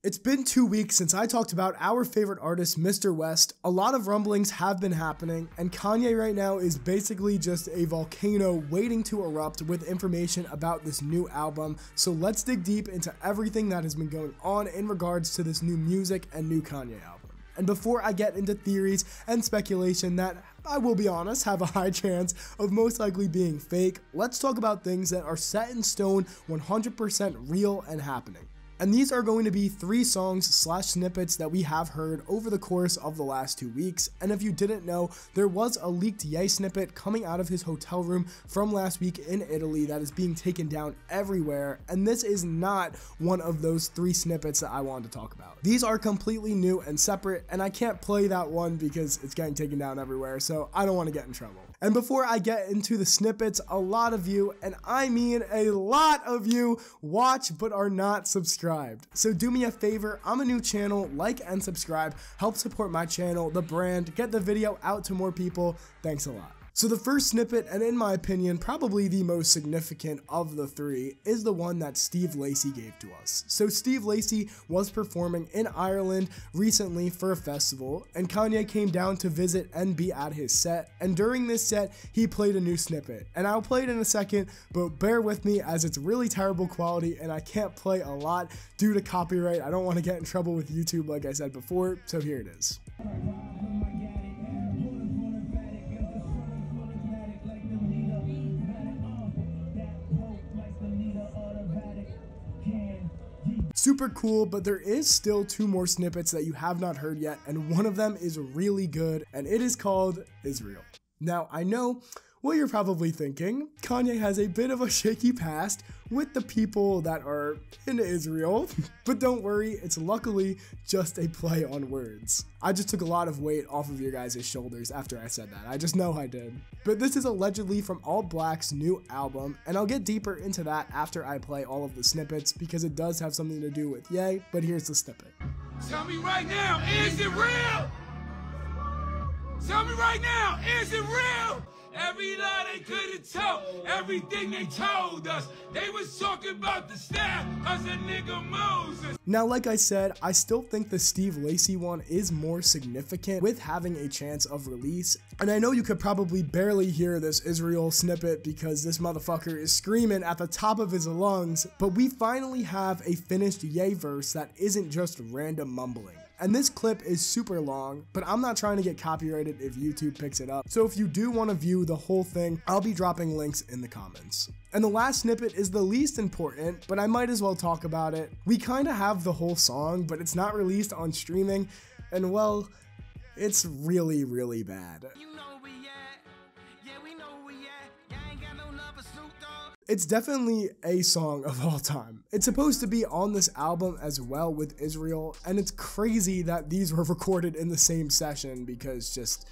It's been 2 weeks since I talked about our favorite artist, Mr. West. A lot of rumblings have been happening, and Kanye right now is basically just a volcano waiting to erupt with information about this new album. So let's dig deep into everything that has been going on in regards to this new music and new Kanye album. And before I get into theories and speculation that, I will be honest, have a high chance of most likely being fake, let's talk about things that are set in stone, 100% real and happening. And these are going to be 3 songs / snippets that we have heard over the course of the last 2 weeks. And if you didn't know, there was a leaked Ye snippet coming out of his hotel room from last week in Italy that is being taken down everywhere. And this is not one of those 3 snippets that I wanted to talk about. These are completely new and separate, and I can't play that one because it's getting taken down everywhere, so I don't want to get in trouble. And before I get into the snippets, a lot of you, and I mean a lot of you, watch but are not subscribed. So do me a favor, I'm a new channel, like and subscribe, help support my channel, the brand, get the video out to more people. Thanks a lot. So the first snippet, and in my opinion, probably the most significant of the 3, is the one that Steve Lacy gave to us. So Steve Lacy was performing in Ireland recently for a festival, and Kanye came down to visit and be at his set, and during this set, he played a new snippet. And I'll play it in a second, but bear with me as it's really terrible quality, and I can't play a lot due to copyright. I don't want to get in trouble with YouTube like I said before, so here it is. Super cool, but there is still 2 more snippets that you have not heard yet, and one of them is really good, and it is called Israel. Now, I know what you're probably thinking. Kanye has a bit of a shaky past with the people that are in Israel, but don't worry, it's luckily just a play on words. I just took a lot of weight off of your guys' shoulders after I said that. I just know I did. But this is allegedly from All Black's new album, and I'll get deeper into that after I play all of the snippets because it does have something to do with Ye, but here's the snippet. Tell me right now, is it real? Tell me right now, is it real? Every lie they could have told, everything they told us, they was talking about the staff, cause a nigga Moses. Now, like I said, I still think the Steve Lacy one is more significant with having a chance of release. And I know you could probably barely hear this Israel snippet because this motherfucker is screaming at the top of his lungs, but we finally have a finished Ye verse that isn't just random mumbling. And this clip is super long, but I'm not trying to get copyrighted if YouTube picks it up. So if you do want to view the whole thing, I'll be dropping links in the comments. And the last snippet is the least important, but I might as well talk about it. We kind of have the whole song, but it's not released on streaming, and well, it's really, really bad. It's definitely a song of all time. It's supposed to be on this album as well with Israel, and it's crazy that these were recorded in the same session because just,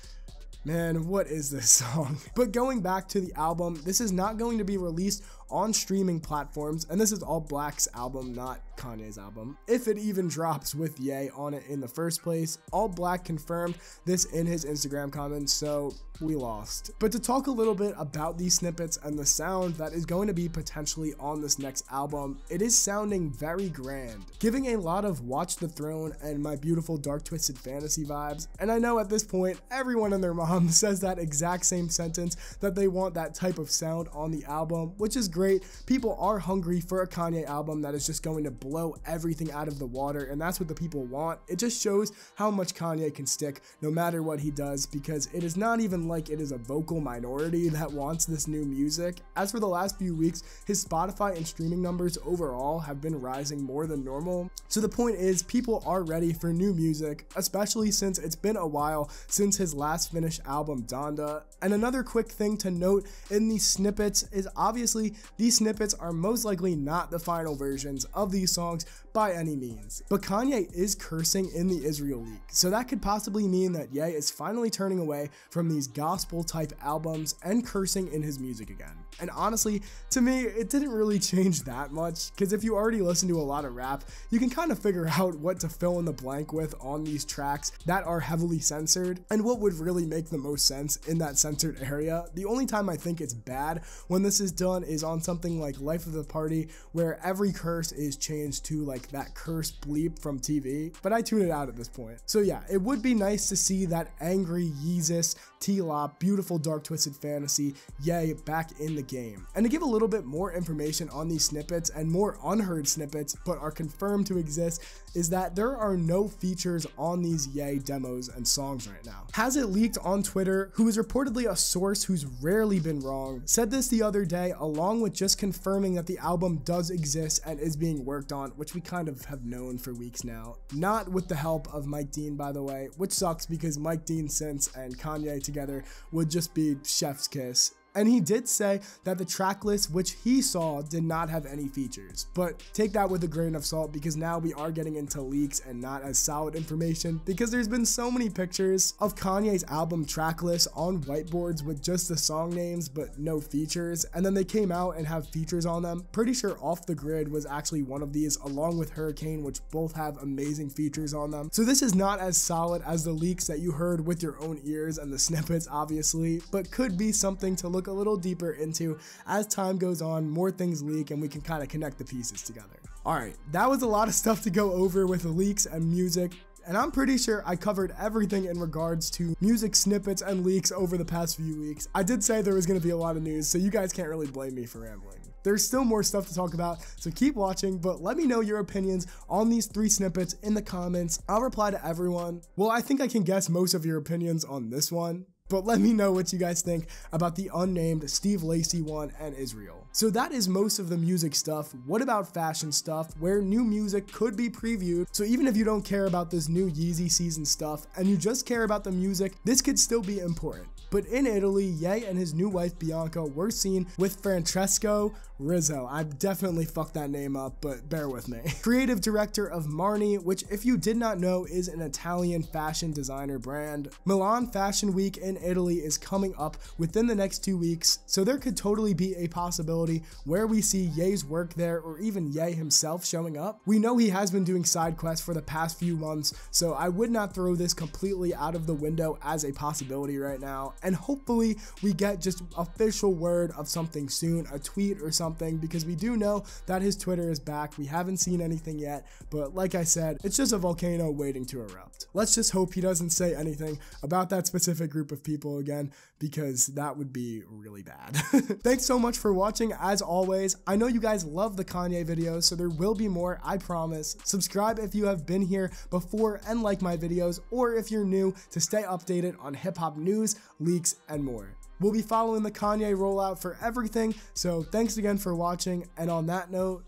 man, what is this song? But going back to the album, this is not going to be released on streaming platforms, and this is All Black's album, not Kanye's album, if it even drops with Ye on it in the first place. All Black confirmed this in his Instagram comments, so we lost. But to talk a little bit about these snippets and the sound that is going to be potentially on this next album, it is sounding very grand, giving a lot of Watch the Throne and My Beautiful Dark Twisted Fantasy vibes. And I know at this point, everyone and their mom says that exact same sentence, that they want that type of sound on the album, which is great. People are hungry for a Kanye album that is just going to blow everything out of the water, and that's what the people want. It just shows how much Kanye can stick no matter what he does, because it is not even like it is a vocal minority that wants this new music. As for the last few weeks, his Spotify and streaming numbers overall have been rising more than normal. So the point is, people are ready for new music, especially since it's been a while since his last finished album, Donda. And another quick thing to note in these snippets is obviously these snippets are most likely not the final versions of these songs by any means, but Kanye is cursing in the Israel leak, so that could possibly mean that Ye is finally turning away from these gospel type albums and cursing in his music again. And honestly, to me, it didn't really change that much, because if you already listen to a lot of rap, you can kind of figure out what to fill in the blank with on these tracks that are heavily censored, and what would really make the most sense in that censored area. The only time I think it's bad when this is done is on something like Life of the Party, where every curse is changed to like like that cursed bleep from TV, but I tune it out at this point. So yeah, it would be nice to see that angry Yeezus, T-Lop, beautiful dark twisted fantasy, Ye back in the game. And to give a little bit more information on these snippets and more unheard snippets but are confirmed to exist, is that there are no features on these Ye demos and songs right now. Has it leaked on Twitter, who is reportedly a source who's rarely been wrong, said this the other day along with just confirming that the album does exist and is being worked on, which we kind of have known for weeks now. Not with the help of Mike Dean, by the way, which sucks because Mike Dean Synths and Kanye together would just be chef's kiss. And he did say that the track list, which he saw, did not have any features. But take that with a grain of salt, because now we are getting into leaks and not as solid information, because there's been so many pictures of Kanye's album track list on whiteboards with just the song names but no features, and then they came out and have features on them. Pretty sure Off the Grid was actually one of these, along with Hurricane, which both have amazing features on them. So this is not as solid as the leaks that you heard with your own ears and the snippets, obviously, but could be something to look a little deeper into. As time goes on, more things leak and we can kind of connect the pieces together. Alright, that was a lot of stuff to go over with leaks and music, and I'm pretty sure I covered everything in regards to music snippets and leaks over the past few weeks. I did say there was going to be a lot of news, so you guys can't really blame me for rambling. There's still more stuff to talk about, so keep watching, but let me know your opinions on these 3 snippets in the comments. I'll reply to everyone. Well, I think I can guess most of your opinions on this one, but let me know what you guys think about the unnamed Steve Lacy one and Israel. So that is most of the music stuff. What about fashion stuff, where new music could be previewed? So even if you don't care about this new Yeezy season stuff and you just care about the music, this could still be important. But in Italy, Ye and his new wife Bianca were seen with Francesco Rizzo. I definitely fucked that name up, but bear with me. Creative director of Marni, which if you did not know is an Italian fashion designer brand. Milan Fashion Week in Italy is coming up within the next 2 weeks, so there could totally be a possibility where we see Ye's work there, or even Ye himself showing up. We know he has been doing side quests for the past few months, so I would not throw this completely out of the window as a possibility right now, and hopefully we get just official word of something soon, a tweet or something, because we do know that his Twitter is back. We haven't seen anything yet, but like I said, it's just a volcano waiting to erupt. Let's just hope he doesn't say anything about that specific group of people again, because that would be really bad. Thanks so much for watching. As always, I know you guys love the Kanye videos, so there will be more, I promise. Subscribe if you have been here before and like my videos, or if you're new, to stay updated on hip-hop news, leaks, and more. We'll be following the Kanye rollout for everything, so thanks again for watching, and on that note,